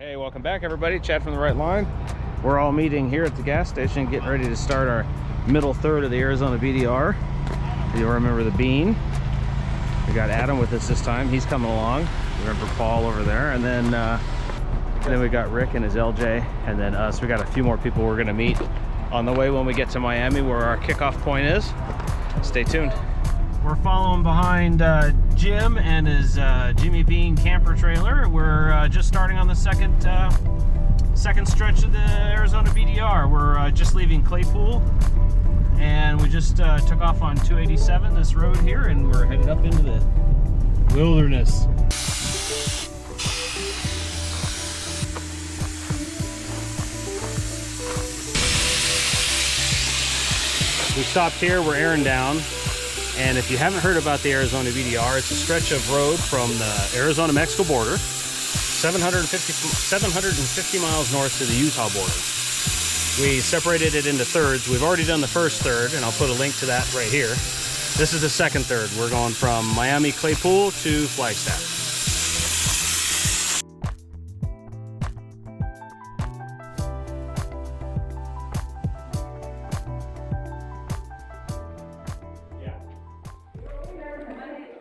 Hey, welcome back everybody. Chad from the Right Line. We're all meeting here at the gas station, getting ready to start our middle third of the Arizona BDR. You'll remember the Bean. We got Adam with us this time. He's coming along. Remember Paul over there, and then we got Rick and his LJ, and then us. We got a few more people we're gonna meet on the way when we get to Miami, where our kickoff point is. Stay tuned. We're following behind Jim and his Jimmy Bean camper trailer. We're just starting on the second stretch of the Arizona BDR. We're just leaving Claypool, and we just took off on 287, this road here, and we're headed up into the wilderness. We stopped here, we're airing down. And if you haven't heard about the Arizona BDR, it's a stretch of road from the Arizona-Mexico border, 750 miles north to the Utah border. We separated it into thirds. We've already done the first third, and I'll put a link to that right here. This is the second third. We're going from Miami Claypool to Flagstaff.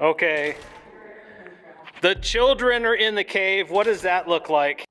Okay, the children are in the cave. What does that look like?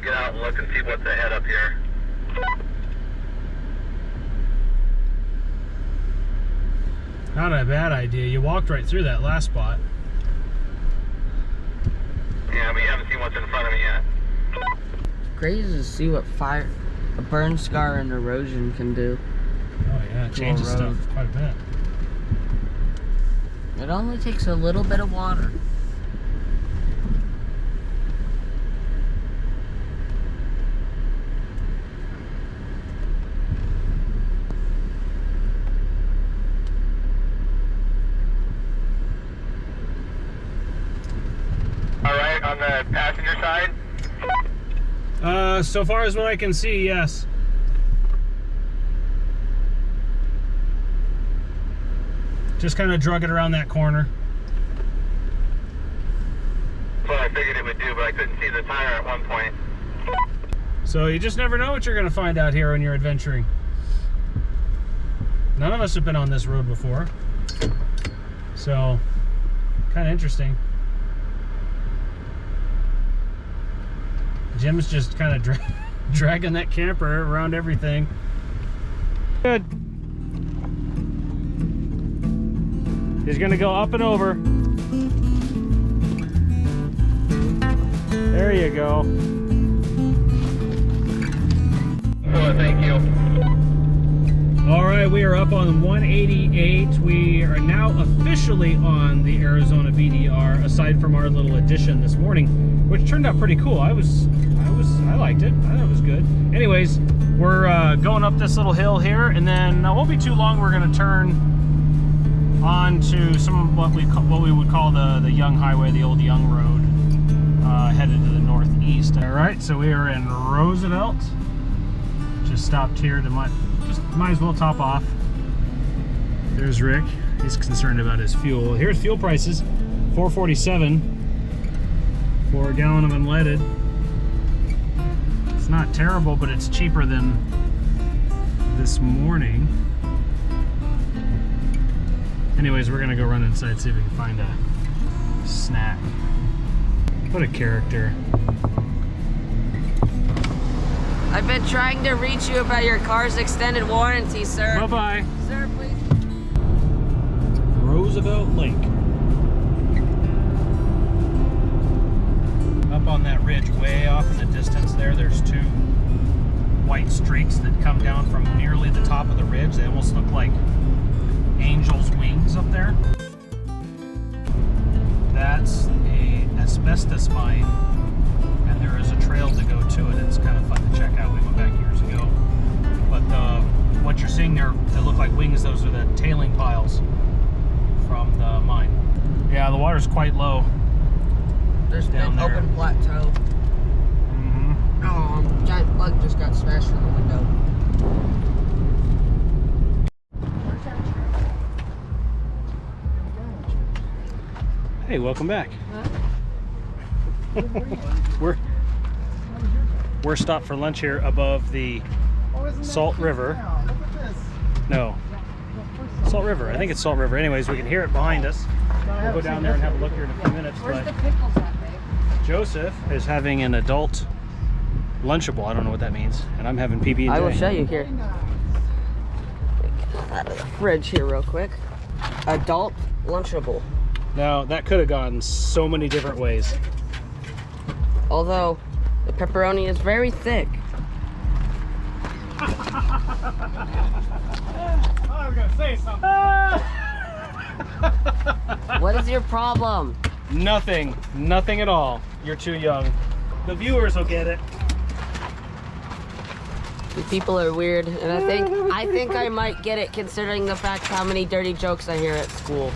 Get out and look and see what's ahead up here. Not a bad idea. You walked right through that last spot. Yeah, we haven't seen what's in front of me yet. Crazy to see what fire, a burn scar and erosion can do. Oh yeah, it changes stuff quite a bit. It only takes a little bit of water. Alright, on the passenger side? So far as what I can see, yes. Just kind of drug it around that corner. That's what I figured it would do, but I couldn't see the tire at one point. So you just never know what you're going to find out here when you're adventuring. None of us have been on this road before. So, kind of interesting. Jim's just kind of dragging that camper around everything. Good. He's gonna go up and over. There you go. Well, thank you. All right, we are up on 188. We are now officially on the Arizona BDR, aside from our little addition this morning, which turned out pretty cool. I liked it. I thought it was good. Anyways, we're going up this little hill here, and then it won't be too long. We're going to turn onto some of what we would call the Young Highway, the old Young Road, headed to the northeast. All right, so we are in Roosevelt. Just stopped here to might as well top off. There's Rick. He's concerned about his fuel. Here's fuel prices: $4.47 for a gallon of unleaded. It's not terrible, but it's cheaper than this morning. Anyways, we're gonna go run inside, see if we can find a snack. What a character. I've been trying to reach you about your car's extended warranty, sir. Bye-bye. Sir, please. Roosevelt Lake. on that ridge way off in the distance there's two white streaks that come down from nearly the top of the ridge. They almost look like angels' wings up there. That's a asbestos mine, and there is a trail to go to it. It's kind of fun to check out. We went back years ago. But what you're seeing there that look like wings, those are the tailing piles from the mine. Yeah, the water's quite low. There's down an there. open plateau. Oh, giant bug just got smashed through the window. Hey, welcome back. We're stopped for lunch here above the Salt River. No, Salt River. I think it's Salt River. Anyways, we can hear it behind us. We'll go down there and have a look here in a few minutes. Where's But the pickles at, babe? Joseph is having an adult Lunchable. I don't know what that means, and I'm having PB&J. I will show you here. Out of the fridge here real quick. Adult Lunchable. Now that could have gone so many different ways. Although the pepperoni is very thick. I was gonna say something. What is your problem? Nothing at all. You're too young. The viewers will get it. You people are weird, and I think I might get it considering the fact how many dirty jokes I hear at school.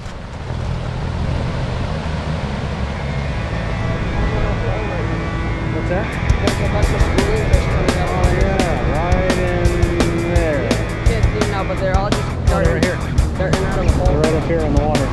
What's that? There's a bunch of schooling fish coming up. Oh yeah, right in there. Can't see now, but they're all just They're right here. darting out of the hole. They're right up here in the water.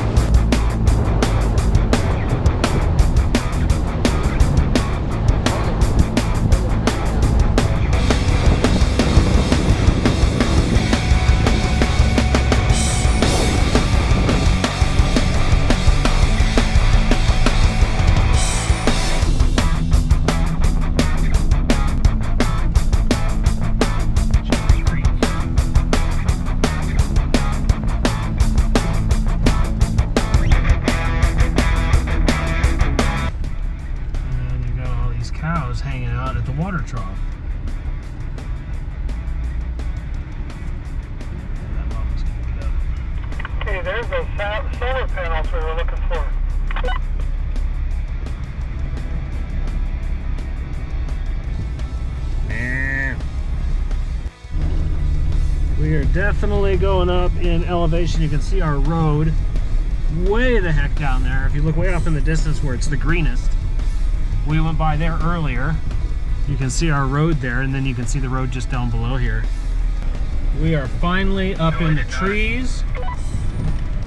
Hanging out at the water trough. That moment's gonna get up. Hey, there's those solar panels we were looking for. We are definitely going up in elevation. You can see our road way the heck down there. If you look way off in the distance where it's the greenest, we went by there earlier. You can see our road there, and then you can see the road just down below here. We are finally up in the trees.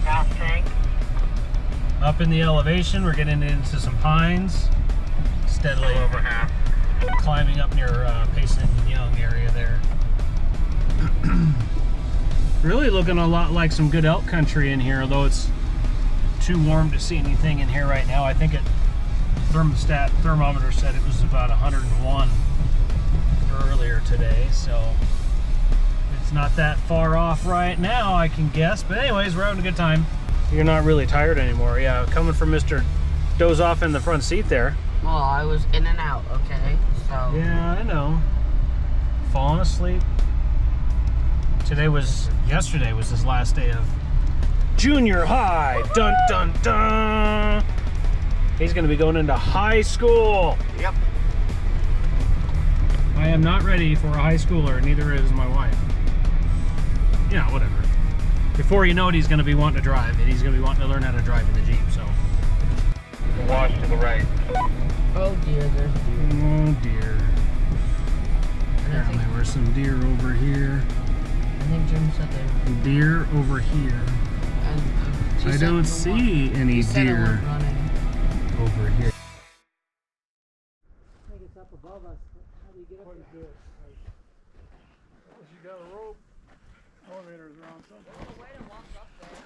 Gas tank. Up in the elevation, we're getting into some pines. Steadily Over half. climbing up near Payson and Young area there. Really looking a lot like some good elk country in here, although it's too warm to see anything in here right now. I think it thermometer said it was about 101 earlier today, so it's not that far off right now, I can guess. But anyways, we're having a good time. You're not really tired anymore. Yeah, coming from Mr. Doze off in the front seat there. Well, I was in and out, okay? So Yeah, I know. Falling asleep. Yesterday was his last day of junior high. Dun dun dun. He's gonna be going into high school. Yep. I am not ready for a high schooler, neither is my wife. Yeah, whatever. Before you know it, he's gonna be wanting to drive, and he's gonna be wanting to learn how to drive in the Jeep, so. Wash to the right. Oh dear, there's deer. Oh dear. Apparently there's some deer over here. I think Jim said they were. Deer over here. And she I said don't the see one- any she said it deer went running. over here. I think it's up above us. How do you get up there? You got a rope. Elevators around something. There's a way to walk up there.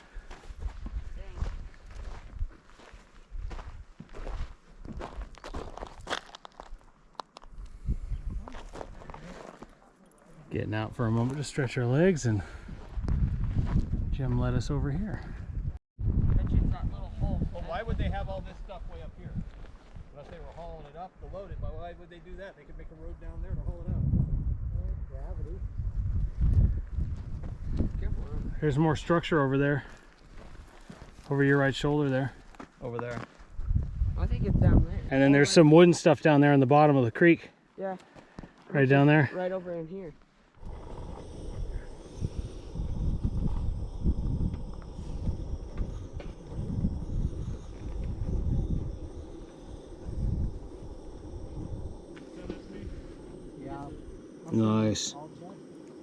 Getting out for a moment to stretch our legs, and Jim led us over here. Bet you it's that little hole. Well, why would they have all this stuff way up here? Unless they were hauling it up to load it, but why would they do that? They could make a road down there to haul it out. Gravity. There's more structure over there. Over your right shoulder there. Over there. I think it's down there. And then there's some wooden stuff down there in the bottom of the creek. Yeah. Right down there. Right over in here. Yeah. Nice.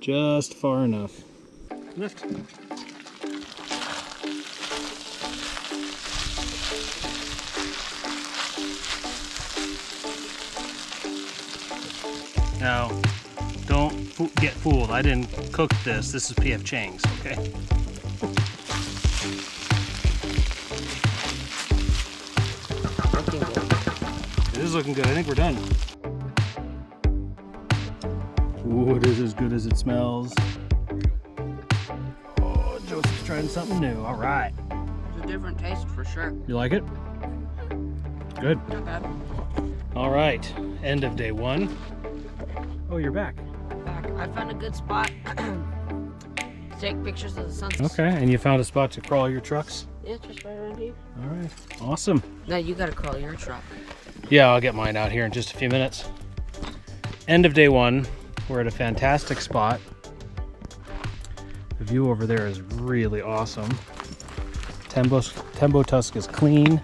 Just far enough. Lift. Now, don't get fooled. I didn't cook this. This is P.F. Chang's, okay? Looking good. It is looking good. I think we're done. Ooh, it is as good as it smells. Oh, Joseph's trying something new. All right. It's a different taste for sure. You like it? Good. Not bad. All right. End of day one. Oh, you're back. Back. I found a good spot to take pictures of the sunset. Okay, and you found a spot to crawl your trucks? Yeah, just right around here. All right. Awesome. Now you gotta crawl your truck. Yeah, I'll get mine out here in just a few minutes. End of day one. We're at a fantastic spot. The view over there is really awesome. Tembo Tusk is clean.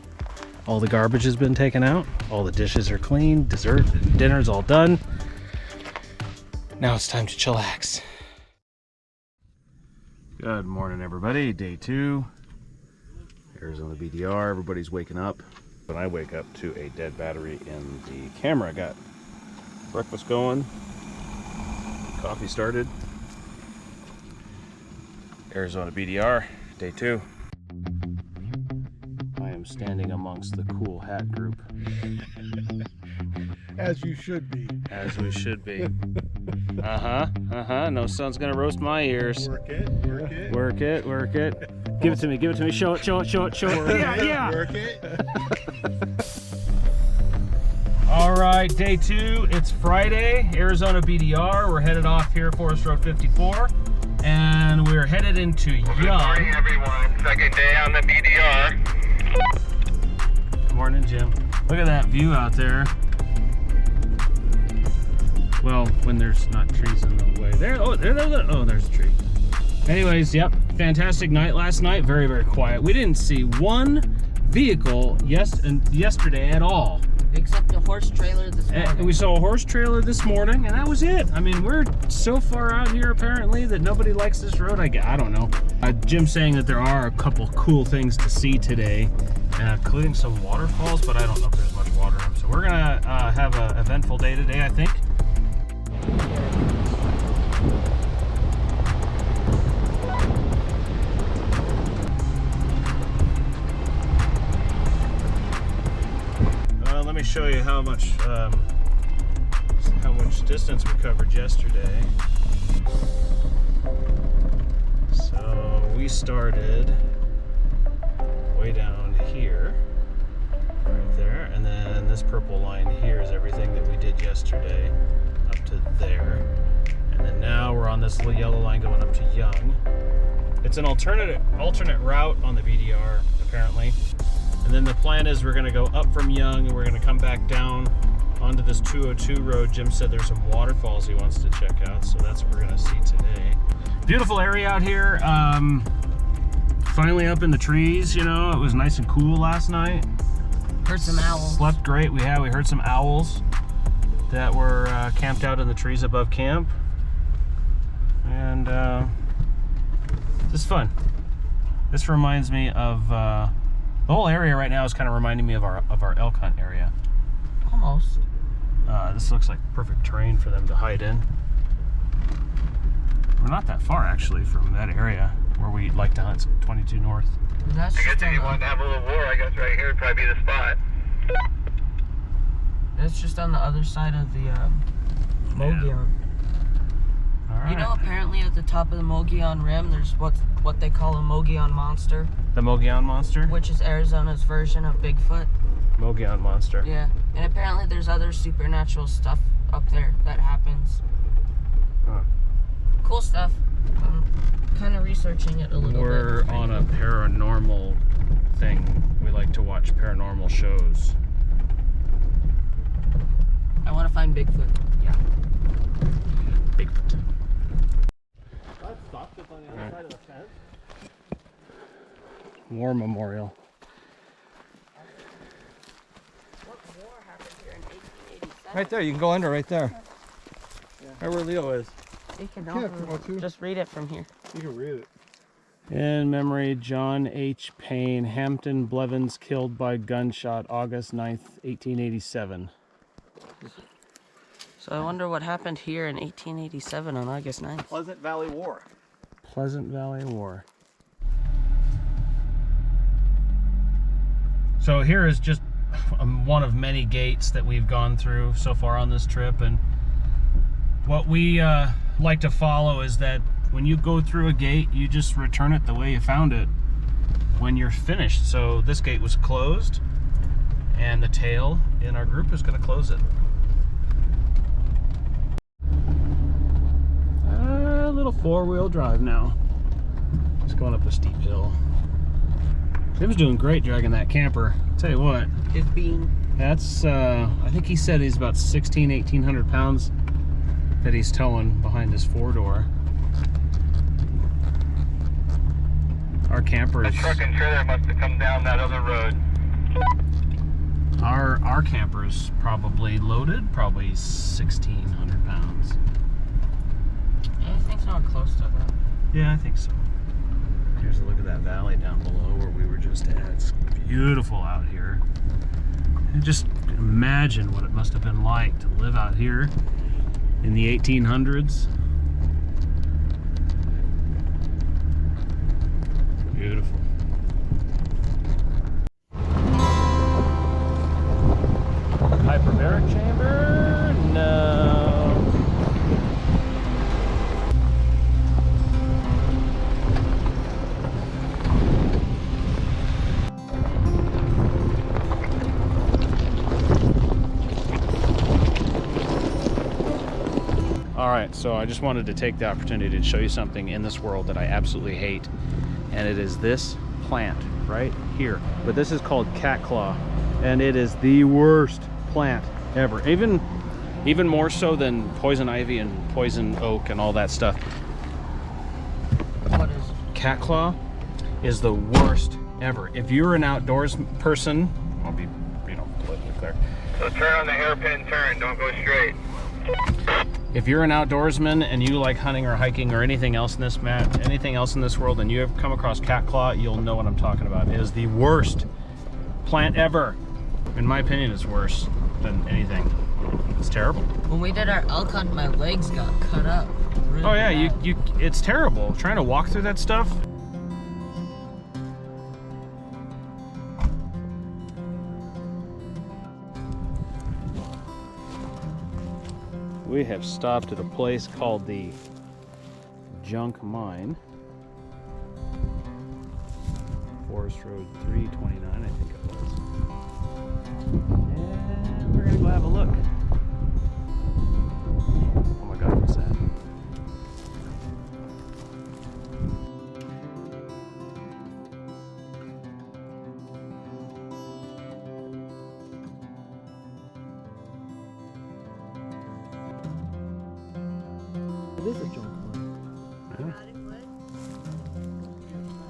All the garbage has been taken out. All the dishes are clean. Dessert, dinner's all done. Now it's time to chillax. Good morning, everybody. Day two. Arizona BDR. Everybody's waking up. When I wake up to a dead battery in the camera, I got breakfast going. Coffee started. Arizona BDR, day two. I am standing amongst the cool hat group. As you should be. As we should be. No sun's gonna roast my ears. Work it, work it. Work it, work it. Give it to me, give it to me. Show it, show it, show it, show it. Yeah. Work it. All right, day two. It's Friday, Arizona BDR. We're headed off here, Forest Road 54, and we're headed into Good Young. morning, everyone. Second day on the BDR. Good morning, Jim. Look at that view out there. Well, when there's not trees in the way. There, oh, there's a tree. Anyways, yep, fantastic night last night. Very, very quiet. We didn't see one vehicle yesterday at all. Except the horse trailer this morning. And we saw a horse trailer this morning, and that was it. I mean, we're so far out here apparently that nobody likes this road. I don't know. Jim's saying that there are a couple cool things to see today, including some waterfalls, but I don't know if there's much water in them. So we're gonna have an eventful day today, I think. Let me show you how much distance we covered yesterday. So we started way down here, right there, and then this purple line here is everything that we did yesterday up to there, and then now we're on this little yellow line going up to Young. It's an alternate route on the BDR apparently. And then the plan is we're going to go up from Young and we're going to come back down onto this 202 road. Jim said there's some waterfalls he wants to check out, so that's what we're going to see today. Beautiful area out here. Finally up in the trees, you know. It was nice and cool last night. Heard some owls. Slept great. We heard some owls that were camped out in the trees above camp. And just fun. This reminds me of the whole area right now is kind of reminding me of our elk hunt area. Almost. This looks like perfect terrain for them to hide in. We're not that far actually from that area where we like to hunt, 22 North. That's I guess just if you wanted to have a little war, I guess right here would probably be the spot. That's just on the other side of the Mogollon. All right. You know, apparently at the top of the Mogollon Rim, there's what they call a Mogollon monster. The Mogollon monster? Which is Arizona's version of Bigfoot. Mogollon monster. Yeah, and apparently there's other supernatural stuff up there that happens. Huh. Cool stuff. I'm kind of researching it a little bit. We're on a paranormal thing. We like to watch paranormal shows. I want to find Bigfoot. Yeah. Bigfoot. I stopped it on the other side of the fence. War Memorial. What war happened here in 1887? Right there, you can go under right there. Yeah. Right where Leo is. You can Yeah, if you want to. just read it from here. You can read it. In memory, John H. Payne, Hampton Blevins, killed by gunshot, August 9th, 1887. So I wonder what happened here in 1887 on August 9th. Pleasant Valley War. Pleasant Valley War. So here is just one of many gates that we've gone through so far on this trip, and what we like to follow is that when you go through a gate, you just return it the way you found it when you're finished. So this gate was closed, and the tail in our group is going to close it. A little four-wheel drive now. Just going up a steep hill. Tim's doing great dragging that camper. Tell you what, His beam. that's I think he said he's about 1,800 pounds that he's towing behind his four-door. Our camper The is truck and trailer must have come down that other road. our camper is probably loaded, probably 1,600 pounds. Yeah, I think not close to that. Yeah, I think so. Here's a look at that valley down below where we were just at. It's beautiful out here. And just imagine what it must have been like to live out here in the 1800s. Beautiful. Hyperbaric chamber? No. Alright, so I just wanted to take the opportunity to show you something in this world that I absolutely hate, and it is this plant right here. But this is called cat claw, and it is the worst plant ever. Even more so than poison ivy and poison oak and all that stuff. What is Cat claw is the worst ever. If you're an outdoors person, I'll be, politically clear. So turn on the hairpin turn, don't go straight. If you're an outdoorsman and you like hunting or hiking or anything else in this world, and you have come across cat claw, you'll know what I'm talking about. It is the worst plant ever. In my opinion, it's worse than anything. It's terrible. When we did our elk hunt, my legs got cut up. Really Oh yeah, bad. it's terrible. Trying to walk through that stuff. We have stopped at a place called the Junk Mine. Forest Road 329, I think it was. And we're gonna go have a look. Oh my God, what's that? It is a junk mine. Huh?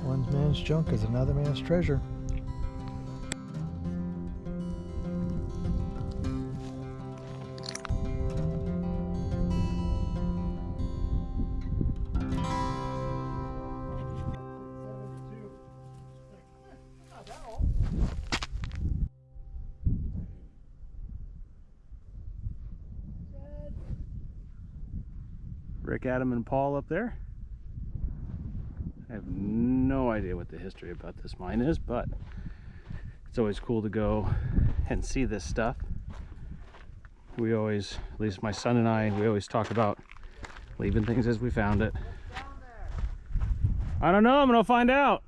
One man's junk is another man's treasure. Rick, Adam, and Paul up there. I have no idea what the history about this mine is, but it's always cool to go and see this stuff. We always, at least my son and I, we always talk about leaving things as we found it. I don't know, I'm gonna find out.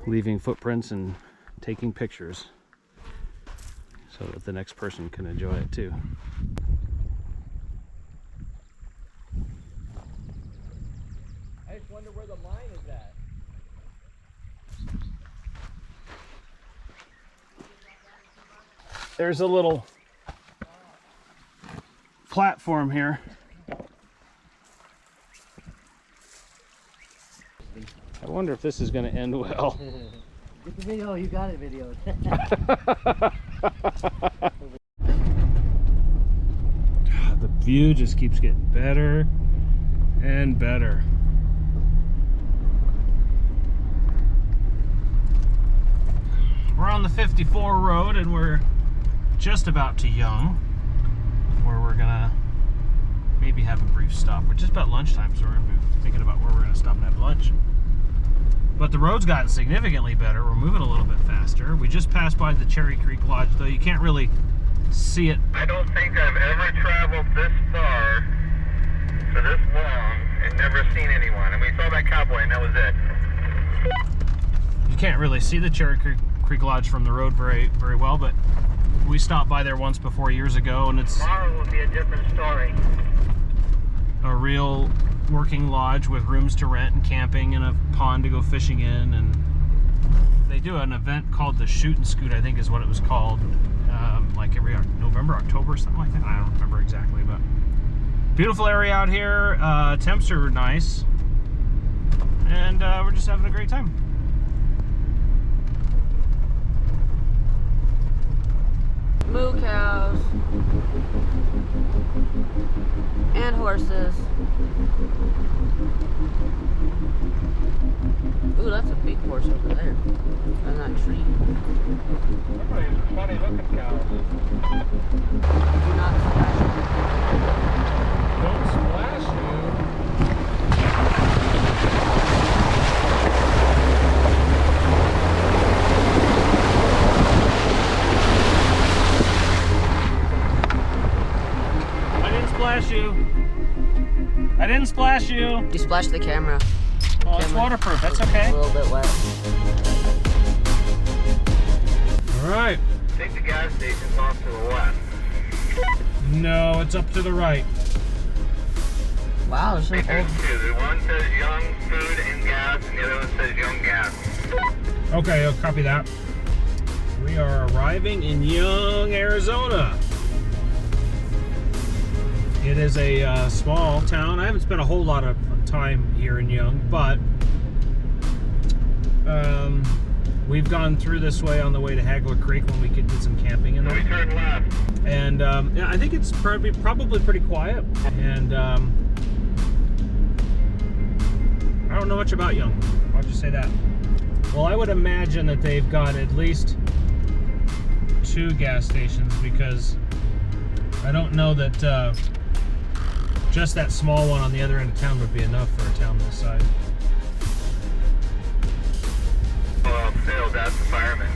Leaving footprints and taking pictures. so that the next person can enjoy it too. I just wonder where the line is at. There's a little platform here. I wonder if this is going to end well. Get the video, you got it video. The view just keeps getting better and better. We're on the 54 road and we're just about to Young, where we're gonna maybe have a brief stop. We're just about lunchtime, so we're gonna be thinking about where we're gonna stop and have lunch. But the road's gotten significantly better. We're moving a little bit faster. We just passed by the Cherry Creek Lodge, though you can't really see it. I don't think I've ever traveled this far for this long and never seen anyone. And we saw that cowboy and that was it. You can't really see the Cherry Creek Lodge from the road very well, but we stopped by there once before years ago, and it's Tomorrow will be a different story. a real working lodge with rooms to rent and camping and a pond to go fishing in. And they do an event called the Shoot and Scoot, I think is what it was called, like every November, October, something like that. I don't remember exactly, but beautiful area out here. Temps are nice, and we're just having a great time. Moo cows and horses. Ooh, that's a big horse over there on that tree. Everybody's funny looking cows. Do not splash them. Don't splash you. Splash you. I didn't splash you. You splashed the camera. Oh, it's waterproof. That's okay. A little bit wet. All right. I think the gas station's off to the left. No, it's up to the right. Wow, there's some I think old. there's two. The one says Young Food and Gas, and the other one says Young Gas. Okay, I'll copy that. We are arriving in Young, Arizona. It is a small town. I haven't spent a whole lot of time here in Young, but we've gone through this way on the way to Haggler Creek when we did some camping in So we there. turn left. And yeah, I think it's probably pretty quiet. And I don't know much about Young. I'll just say that. Well, I would imagine that they've got at least 2 gas stations, because I don't know that just that small one on the other end of town would be enough for a town this size. Well, Phil, that's the fireman.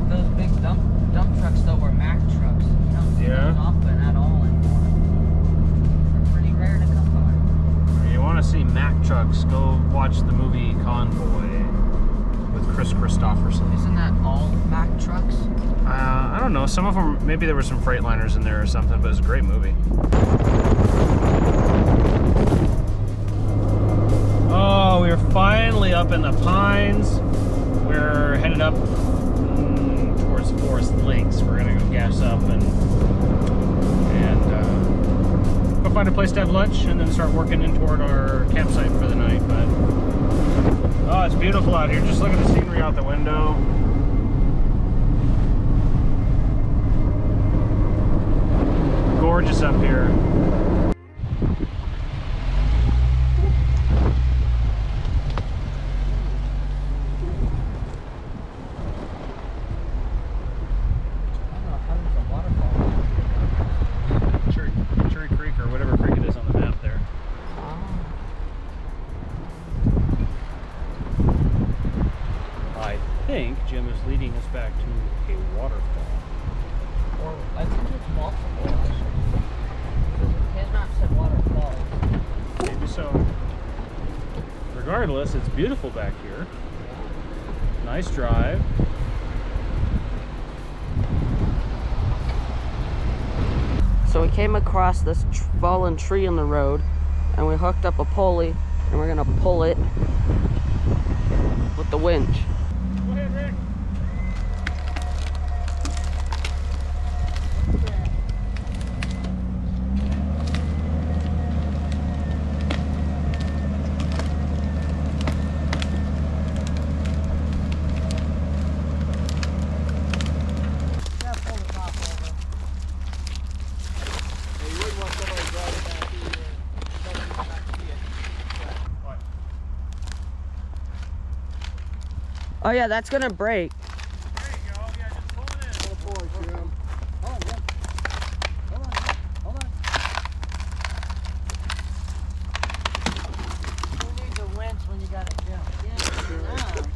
Those big dump trucks though were Mack trucks. You don't see Yeah. those often at all anymore. They're pretty rare to come by. If you want to see Mack trucks, go watch the movie Convoy with Chris Christopherson. Isn't that all Mack trucks? I don't know. Some of them, maybe there were some Freightliners in there or something, but it was a great movie. Oh, we're finally up in the pines. We're headed up towards Forest Lakes. We're gonna go gas up and go find a place to have lunch, and then start working in toward our campsite for the night. But oh, it's beautiful out here. Just look at the scenery out the window. Gorgeous up here. Cherry Creek, or whatever creek it is on the map there. I think Jim is leading us back to a waterfall. Or I think it's multiple actually. His map said waterfalls. Maybe so. Regardless, it's beautiful back here. Nice drive. So we came across this fallen tree in the road, and we hooked up a pulley, and we're gonna pull it with the winch. Go ahead, Rick. Oh yeah, that's gonna break. There you go. Yeah, just pull it in. Oh boy, Jim. Hold on, Jim. Hold on, hold on. Who needs a winch when you got a Jim?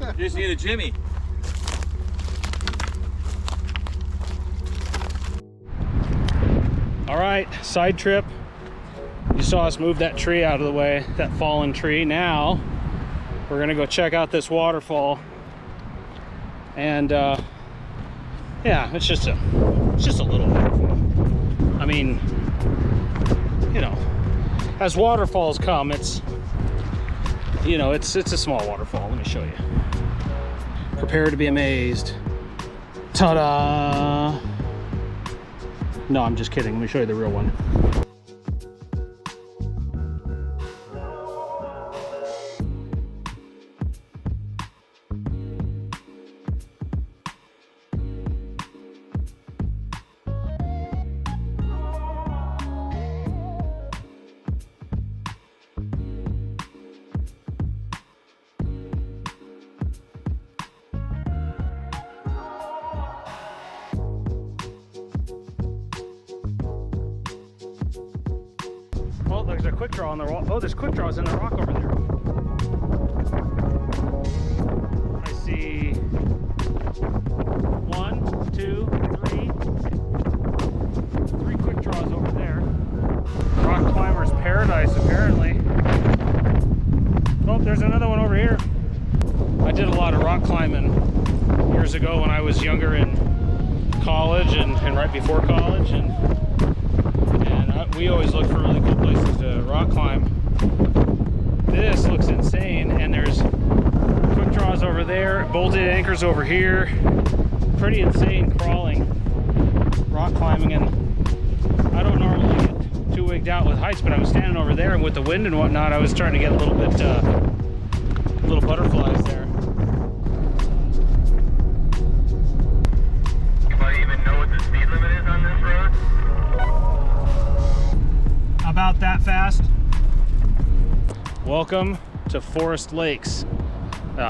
Yeah. You just need a Jimmy. All right, side trip. You saw us move that tree out of the way, that fallen tree. Now we're gonna go check out this waterfall. And yeah, it's just a little waterfall. I mean, you know, as waterfalls come, it's, you know, it's a small waterfall. Let me show you. Prepare to be amazed. Ta-da! No, I'm just kidding. Let me show you the real one. Oh, there's a quick draw on the rock. Oh, there's quick draws in the rock over there. I see 1, 2, 3. 3 quick draws over there. Rock climber's paradise, apparently. Oh, there's another one over here. I did a lot of rock climbing years ago when I was younger in college and right before college, and we always look for really cool places to rock climb. This looks insane, and there's quick draws over there, bolted anchors over here. Pretty insane crawling, rock climbing, and I don't normally get too wigged out with heights, but I was standing over there, and with the wind and whatnot, I was trying to get a little bit, little butterflies there. Anybody even know what the speed limit is on this road? About that fast. Welcome to Forest Lakes.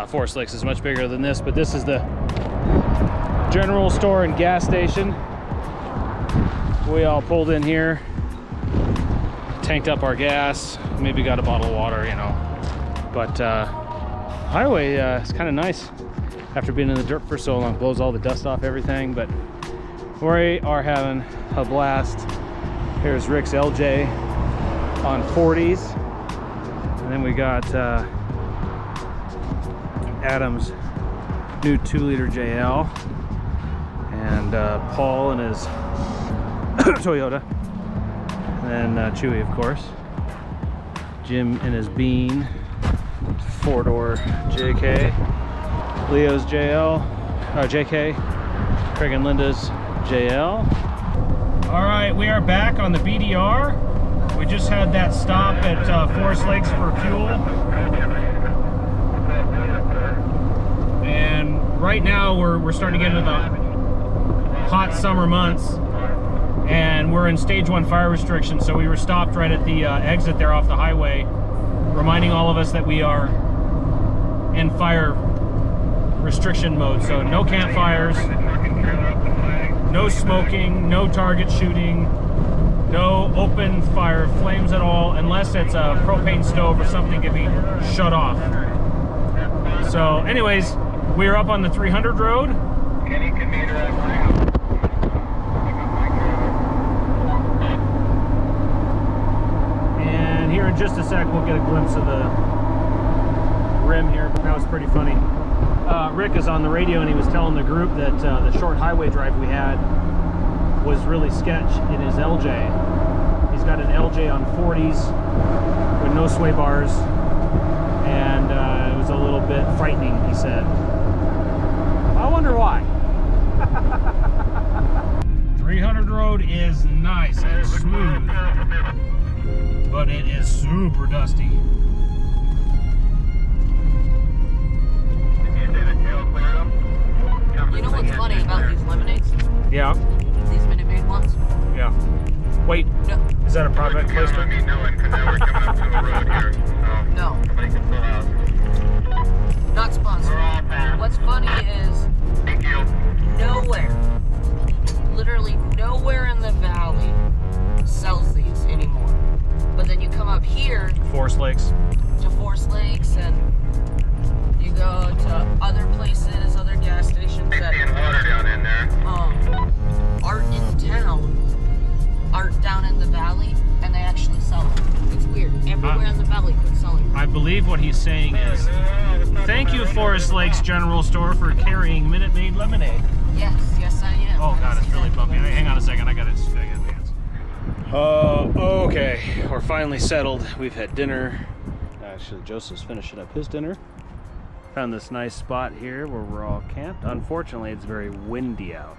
Forest Lakes is much bigger than this, but this is the general store and gas station. We all pulled in here, tanked up our gas, maybe got a bottle of water, you know. But highway is kind of nice after being in the dirt for so long. Blows all the dust off everything, but we are having a blast. Here's Rick's LJ on 40s, and then we got Adam's new 2-liter JL, and Paul and his Toyota, and then Chewy, of course, Jim and his Bean 4-door JK, Leo's JL, JK, Craig and Linda's JL. All right, we are back on the BDR. We just had that stop at Forest Lakes for fuel. And right now we're starting to get into the hot summer months, and we're in stage 1 fire restriction, so we were stopped right at the exit there off the highway, reminding all of us that we are in fire restriction mode. So no campfires, no smoking, no target shooting, no open fire flames at all, unless it's a propane stove or something can be shut off. So anyways, we're up on the 300 road. Any commuter at Wrangler. And here in just a sec, we'll get a glimpse of the rim here, but that was pretty funny. Rick is on the radio, and he was telling the group that the short highway drive we had, was really sketch in his LJ. He's got an LJ on 40s with no sway bars, and it was a little bit frightening, he said. I wonder why. 300 road is nice and smooth, but it is super dusty. You know what's funny about these lemonades? Yeah. These Minute Maid ones? Yeah. Wait, No. is that a product placement? No. Not sponsored. What's funny is nowhere, literally nowhere in the valley sells these anymore. But then you come up here Forest Lakes. to Forest Lakes and you go to other places, other gas stations that aren't in town, aren't down in the valley, and they actually sell them. It's weird. Everywhere in the valley quit selling. I believe what he's saying is, thank you, Forest Lakes General Store, for carrying Minute Maid lemonade. Yes, yes I am. Oh God, That's it's really exactly bumpy. what I'm Hang on a saying. second, I gotta advance. Okay, we're finally settled. We've had dinner. Actually, Joseph's finishing up his dinner. Found this nice spot here where we're all camped. Unfortunately, it's very windy out.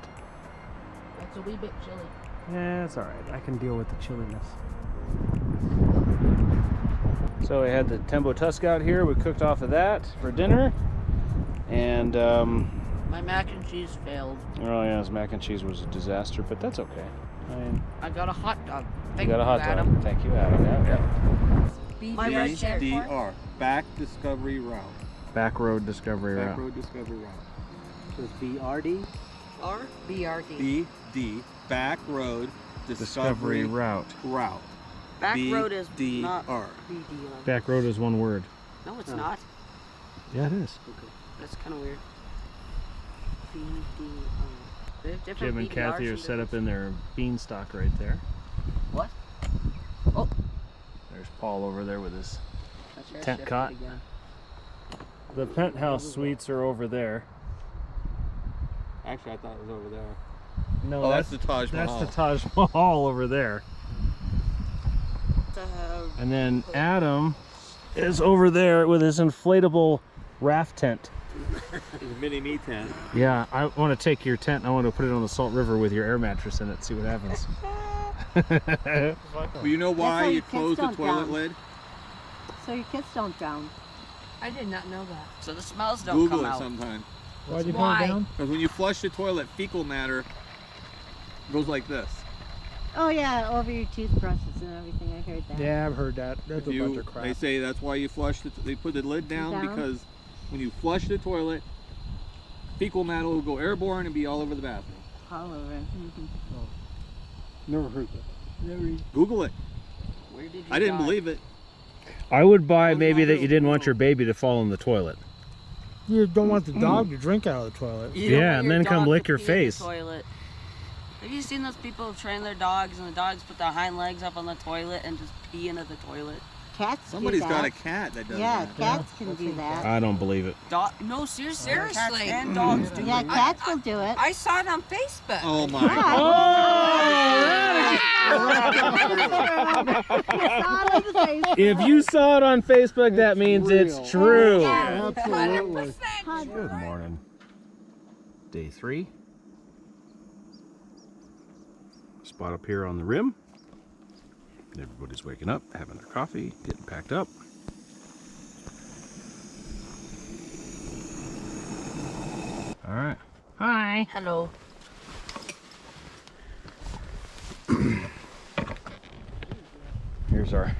It's a wee bit chilly. Yeah, it's all right. I can deal with the chilliness. So we had the Tembo Tusk out here. We cooked off of that for dinner. And, My mac and cheese failed. oh yeah, his mac and cheese was a disaster, but that's okay. I mean, I got a hot dog. you Thank got a hot Adam. dog. Thank you, Adam. Yeah. My red shirt. BDR, Back Discovery Route. Back Road Discovery Back Route. Road Discovery Route. So it's BRD? R? BRD. BD, Back Road Discovery Route. Route. Back road is BDR. not BDR. Back Road is one word. No, it's not. Yeah, it is. That's kind of weird. BDR. They have different Jim and BDRs Kathy are and set up different- in their beanstalk right there. What? Oh. There's Paul over there with his That's your tent shift cot. again. The penthouse suites are over there. Actually, I thought it was over there. No, Oh, that's the Taj That's Mahal. the Taj Mahal over there. To have And then Adam is over there with his inflatable raft tent. It's a mini me tent. Yeah, I want to take your tent and I want to put it on the Salt River with your air mattress in it, see what happens. Well, you know why how you your kids close the don't toilet drown. lid? So your kids don't drown. I did not know that. So the smells don't Google come it out. sometime. Why'd you put Why? it down? Because when you flush the toilet, fecal matter goes like this. Oh yeah, over your toothbrushes and everything. I heard that. Yeah, I've heard that. That's a bunch of They crap. say that's why you flush the. They put the lid down Down? because when you flush the toilet, fecal matter will go airborne and be all over the bathroom. All over. Mm-hmm. Never heard that. Google it. Where did you I didn't die? believe it. I would buy maybe that you didn't want your baby to fall in the toilet. You don't want the dog to drink out of the toilet. You don't Yeah, want and your then come dog lick to your pee in the face. toilet. Have you seen those people who train their dogs and the dogs put their hind legs up on the toilet and just pee into the toilet? Cats Somebody's do got a that. cat that does Yeah, that. cats can do that. I don't believe it. No, seriously. Cats and dogs do Yeah, it. cats will do it. I saw it on Facebook. Oh my god. If you saw it on Facebook, that means it's true. Absolutely. Good morning. Day 3. Spot up here on the rim. Everybody's waking up, having their coffee, getting packed up. All right. Hi. Hello. Here's our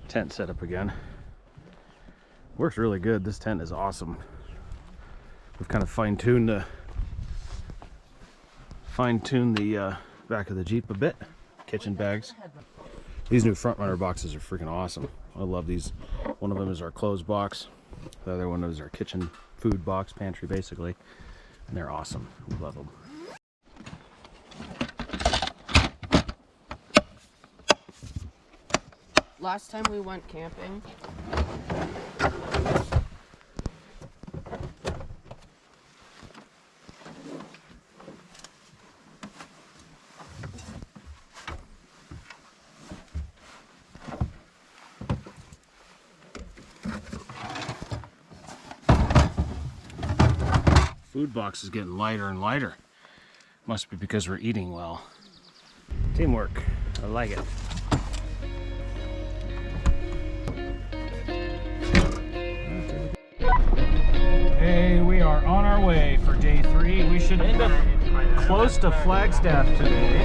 tent setup again. Works really good. This tent is awesome. We've kind of fine-tuned the back of the Jeep a bit. Kitchen bags. These new front runner boxes are freaking awesome. I love these. One of them is our clothes box. The other one is our kitchen food box, pantry basically. And they're awesome. We love them. Last time we went camping, food box is getting lighter and lighter. Must be because we're eating well. Teamwork. I like it. Hey, we are on our way for day 3. We should end up close to Flagstaff today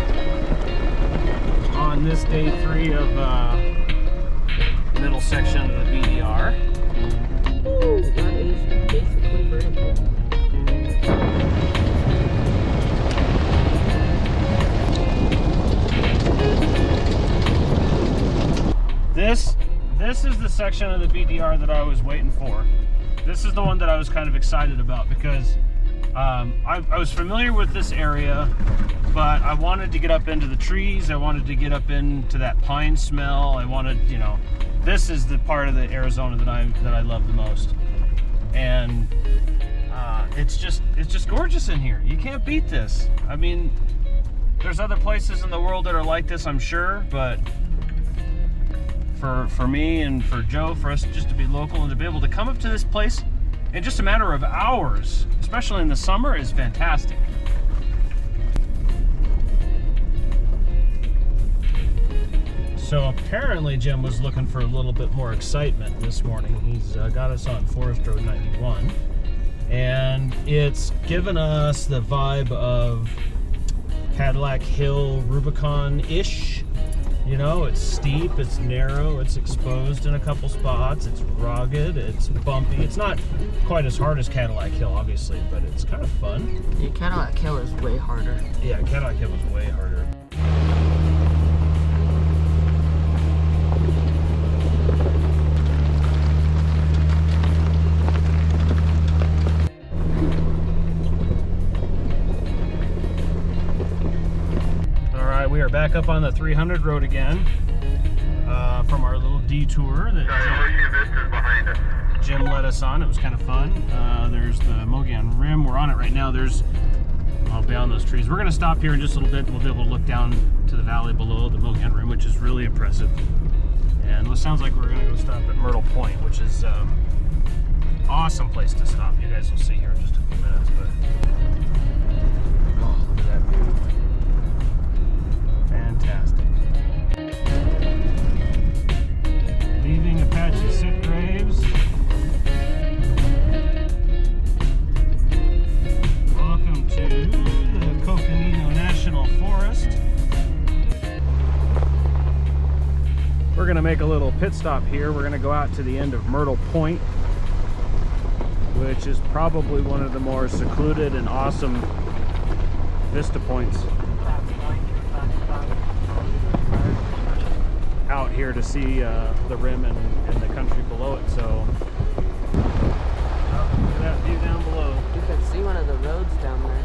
on this day 3 of middle section of the BDR. Ooh, that is basically vertical. This is the section of the BDR that I was waiting for. This is the one that I was kind of excited about because I was familiar with this area, but I wanted to get up into the trees. I wanted to get up into that pine smell. I wanted, you know, this is the part of the Arizona that I love the most. And it's just gorgeous in here. You can't beat this. I mean, there's other places in the world that are like this, I'm sure, but for me and for Joe, for us just to be local and to be able to come up to this place in just a matter of hours, especially in the summer, is fantastic. So apparently Jim was looking for a little bit more excitement this morning. He's got us on Forest Road 91, and it's given us the vibe of Cadillac Hill Rubicon-ish. You know, it's steep, it's narrow, it's exposed in a couple spots, it's rugged, it's bumpy. It's not quite as hard as Cadillac Hill, obviously, but it's kind of fun. Yeah, Cadillac Hill is way harder. Yeah, Cadillac Hill was way harder. We are back up on the 300 road again from our little detour that Jim led us on. It was kind of fun. There's the Mogollon Rim. We're on it right now. There's beyond those trees. We're going to stop here in just a little bit. We'll be able to look down to the valley below the Mogollon Rim, which is really impressive. And it sounds like we're going to go stop at Myrtle Point, which is awesome place to stop. You guys will see here in just a few minutes. But oh, look at that view. Fantastic. Leaving Apache Sitgraves. Welcome to the Coconino National Forest. We're going to make a little pit stop here. We're going to go out to the end of Myrtle Point, which is probably one of the more secluded and awesome vista points out here to see the rim and the country below it. So look at that view down below. You can see one of the roads down there.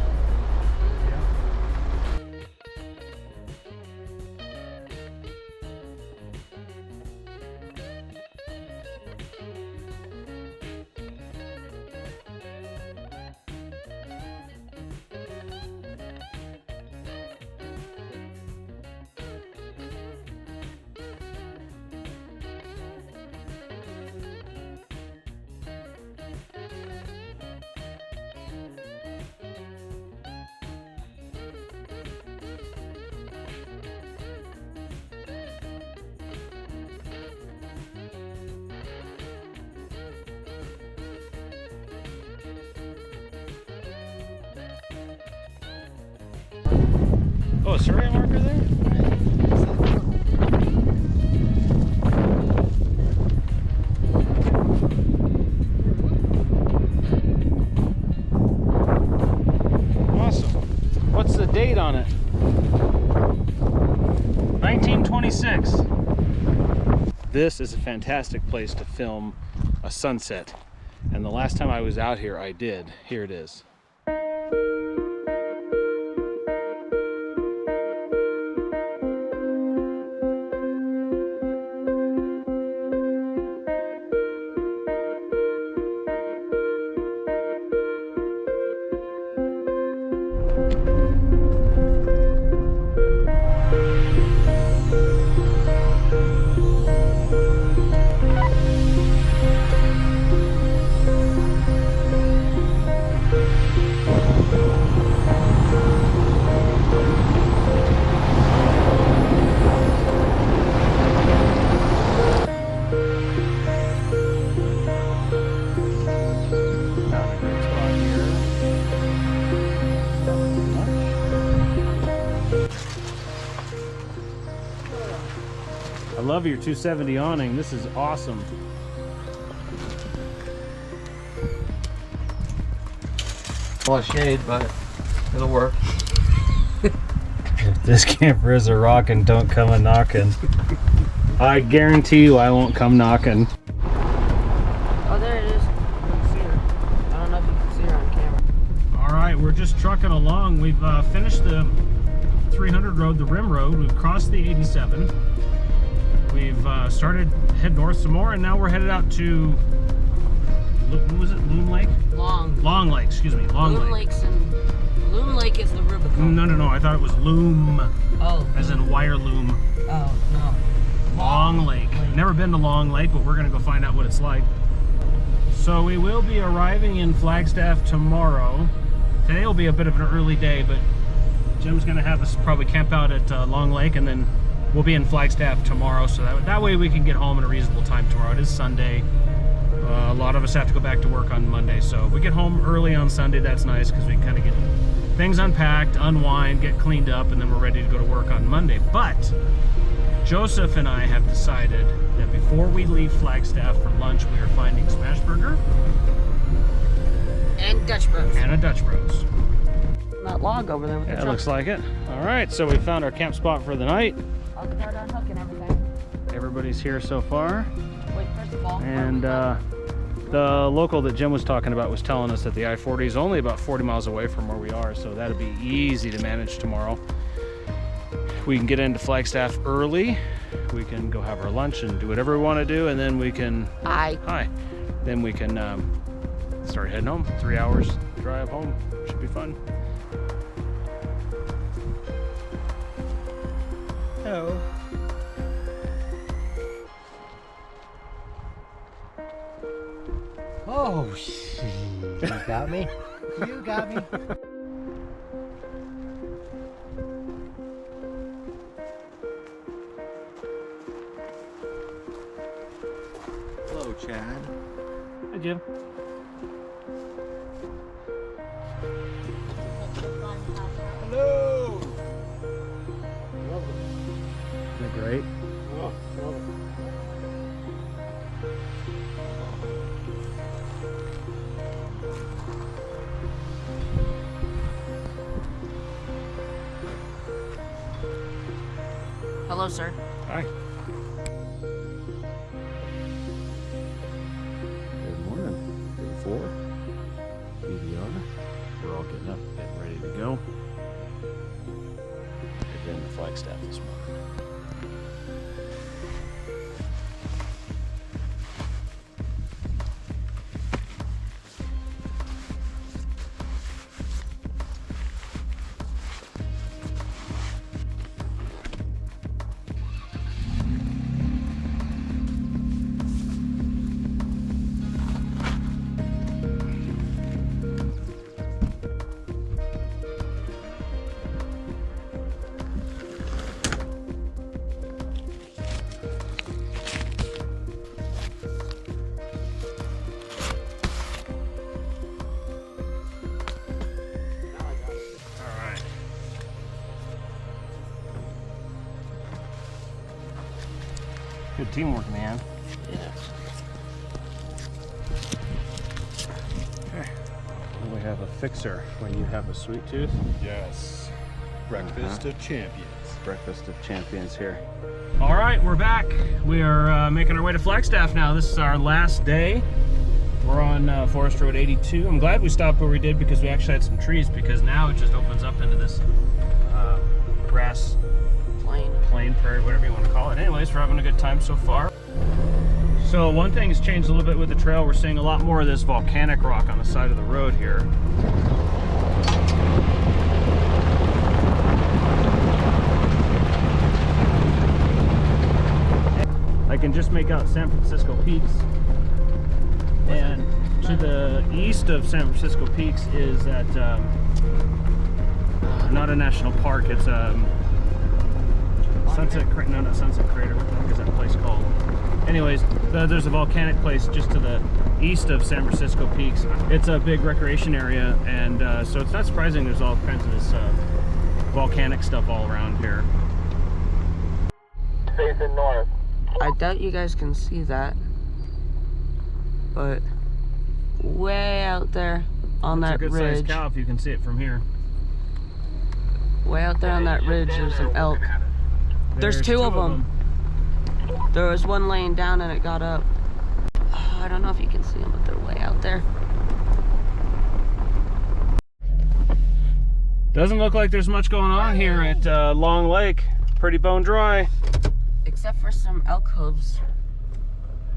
Oh, a survey marker there? Awesome. What's the date on it? 1926. This is a fantastic place to film a sunset. And the last time I was out here, I did. Here it is. I love your 270 awning. This is awesome. Well, a shade, but it'll work. If this camper is a rockin', don't come a knockin'. I guarantee you I won't come knocking. Oh, there it is. I can see her. I don't know if you can see her on camera. All right, we're just trucking along. We've finished the 300 road, the rim road. We've crossed the 87. We've started head north some more, and now we're headed out to, what was it, Loon Lake? Long Lake, excuse me, Long Lake. Loon Lake is the Rubicon. No, I thought it was loom. Oh. As in wire loom. Oh, no. Long Lake. Never been to Long Lake, but we're gonna go find out what it's like. So we will be arriving in Flagstaff tomorrow. Today will be a bit of an early day, but Jim's gonna have us probably camp out at Long Lake, and then we'll be in Flagstaff tomorrow, so that way we can get home in a reasonable time tomorrow. It is Sunday. A lot of us have to go back to work on Monday, so if we get home early on Sunday, that's nice, because we can kind of get things unpacked, unwind, get cleaned up, and then we're ready to go to work on Monday. But Joseph and I have decided that before we leave Flagstaff for lunch, we are finding Smash Burger And Dutch Bros. and a Dutch Bros. That log over there with the Yeah, it truck. looks like it. All right, so we found our camp spot for the night. I'll start unhooking everything. Everybody's here so far. Wait, first of all. And the local that Jim was talking about was telling us that the I-40 is only about 40 miles away from where we are, so that'll be easy to manage tomorrow. We can get into Flagstaff early. We can go have our lunch and do whatever we want to do, and then we can... Hi. Then we can start heading home. 3 hours drive home. Should be fun. Hello. Oh, you got me. You got me. Hello, Chad. Hi, Jim. Hello. Isn't it great? Oh, love it. Hello, sir. Hi. Good morning. Day 4. BDR. We're all getting up, getting ready to go. We're in the Flagstaff this morning. Good teamwork, man. Yeah. Okay. We have a fixer when you have a sweet tooth. Yes. Breakfast of champions. Breakfast of champions here. All right, we're back. We are making our way to Flagstaff now. This is our last day. We're on Forest Road 82. I'm glad we stopped where we did because we actually had some trees, because now it just opens up into this grass plain, prairie, whatever you want to call it. Anyways, we're having a good time so far. So one thing has changed a little bit with the trail. We're seeing a lot more of this volcanic rock on the side of the road here. I can just make out San Francisco Peaks. And to the east of San Francisco Peaks is that, not a national park, it's Sunset Crater, no, not Sunset Crater, what the heck is that place called? Anyways, there's a volcanic place just to the east of San Francisco Peaks. It's a big recreation area, and so it's not surprising there's all kinds of this volcanic stuff all around here. Facing north. I doubt you guys can see that, but way out there on that It's a good ridge, sized cow if you can see it from here. way out there on that ridge, there's an elk. There's two of them. There was one laying down and it got up. I don't know if you can see them, but they're way out there. Doesn't look like there's much going on here at Long Lake. Pretty bone dry. Except for some elk hooves.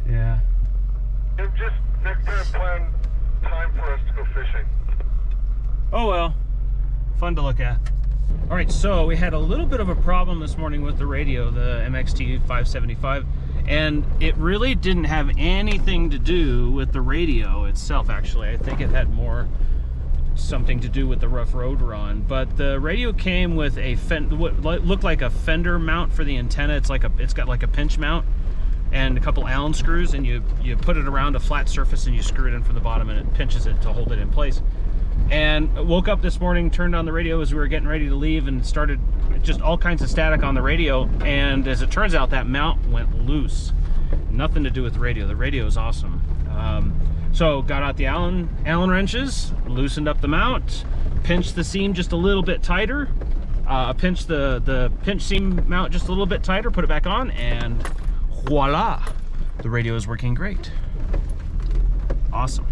Yeah. Just next time plan time for us to go fishing. Oh well, fun to look at. All right, so we had a little bit of a problem this morning with the radio, the MXT 575, and it really didn't have anything to do with the radio itself, actually. I think it had more something to do with the rough road we're on, but the radio came with a what looked like a fender mount for the antenna. It's got like a pinch mount and a couple Allen screws, and you put it around a flat surface and you screw it in from the bottom, and it pinches it to hold it in place. And woke up this morning, turned on the radio as we were getting ready to leave, and started just all kinds of static on the radio. And as it turns out, that mount went loose. Nothing to do with the radio. The radio is awesome. So got out the Allen wrenches, loosened up the mount, pinched the seam just a little bit tighter, pinched the pinch seam mount just a little bit tighter, put it back on, and voila, the radio is working great. Awesome.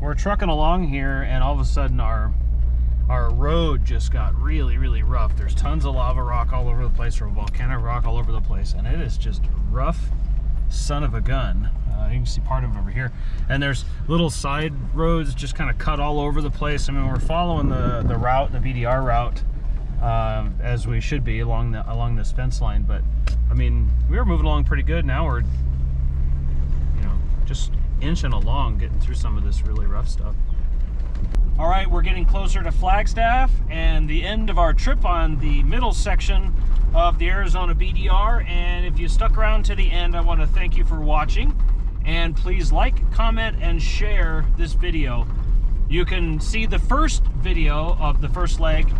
We're trucking along here, and all of a sudden our road just got really, really rough. There's tons of lava rock all over the place, or volcanic rock all over the place, and it is just rough son of a gun. You can see part of it over here, and there's little side roads just kind of cut all over the place. I mean, we're following the route, the BDR route, as we should be along this fence line, but I mean, we were moving along pretty good. Now we're, you know, just inching along, getting through some of this really rough stuff. All right, we're getting closer to Flagstaff and the end of our trip on the middle section of the Arizona BDR. And if you stuck around to the end, I want to thank you for watching, and please like, comment, and share this video. You can see the first video of the first leg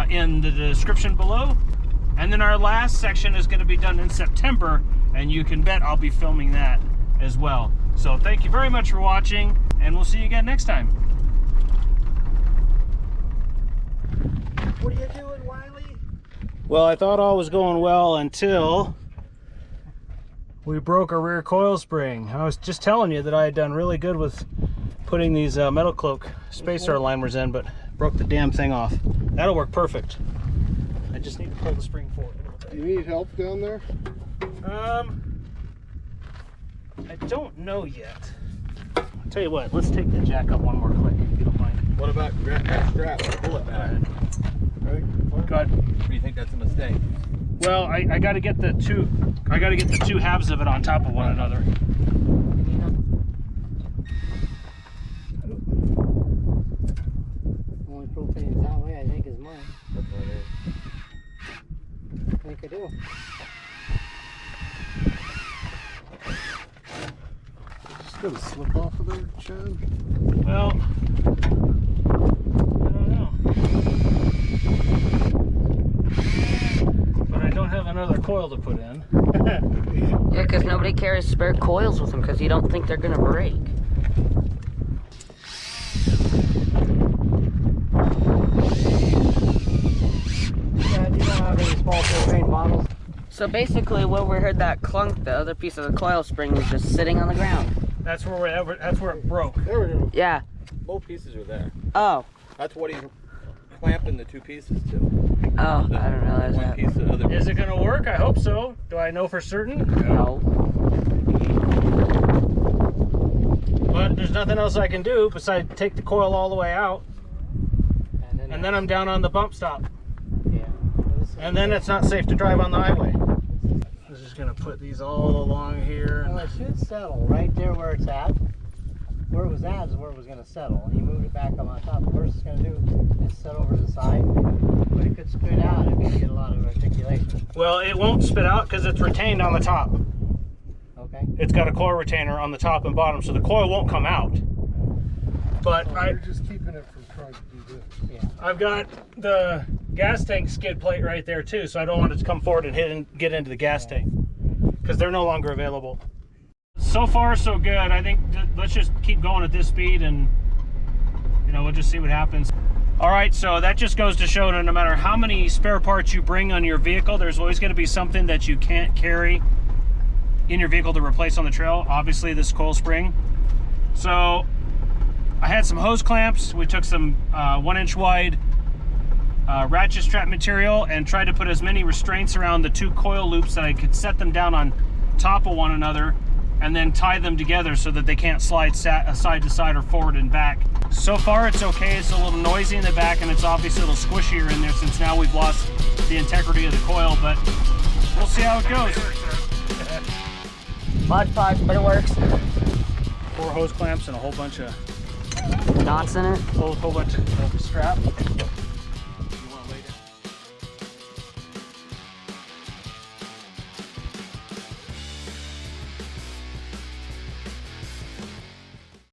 in the description below, and then our last section is going to be done in September, and you can bet I'll be filming that as well. So thank you very much for watching, and we'll see you again next time. What are you doing, Wiley? Well, I thought all was going well until we broke a rear coil spring. I was just telling you that I had done really good with putting these metal cloak spacer aligners in, but broke the damn thing off. That'll work perfect. I just need to pull the spring forward a little bit. Do you need help down there? I don't know yet. I'll tell you what, let's take the jack up one more click, if you don't mind. What about that strap, bullet bag? Go ahead. Or do you think that's a mistake? Well, I got to get the two halves of it on top of one another. Only propane is that way, I think, is mine. That's what it is. I think I do. Just gonna slip off of there, Chad? Well, I don't know. But I don't have another coil to put in. Yeah, because nobody carries spare coils with them because you don't think they're going to break. Yeah, do you not have any small propane bottles? So basically, where we heard that clunk, the other piece of the coil spring was just sitting on the ground. That's where it broke. There we go. Yeah. Both pieces are there. Oh. That's what he's clamping the two pieces to. Oh, I don't realize One that. piece, the other Is it going to work? I hope so. Do I know for certain? No. But there's nothing else I can do besides take the coil all the way out, and then I'm down on the bump stop. Yeah. And then it's not safe to drive on the highway. I'm just going to put these all along here. Well, it should settle right there where it's at. Where it was at is where it was going to settle. And you moved it back up on top. The first it's going to do is set over to the side. But it could spit out if you get a lot of articulation. Well, it won't spit out because it's retained on the top. Okay. It's got a coil retainer on the top and bottom, so the coil won't come out. But You're just keeping it from trying to do this. Yeah. I've got the gas tank skid plate right there too, so I don't want it to come forward and hit and get into the gas tank because they're no longer available. So far so good. I think let's just keep going at this speed and we'll just see what happens. All right, so that just goes to show that no matter how many spare parts you bring on your vehicle, there's always going to be something that you can't carry in your vehicle to replace on the trail. Obviously this coil spring. So I had some hose clamps. We took some 1-inch wide ratchet strap material and tried to put as many restraints around the 2 coil loops that I could set them down on top of one another and then tie them together so that they can't slide side to side or forward and back. So far it's okay. It's a little noisy in the back and it's obviously a little squishier in there since now we've lost the integrity of the coil, but we'll see how it goes. Mod Podge, but it works. 4 hose clamps and a whole bunch of knots in it. whole bunch of strap.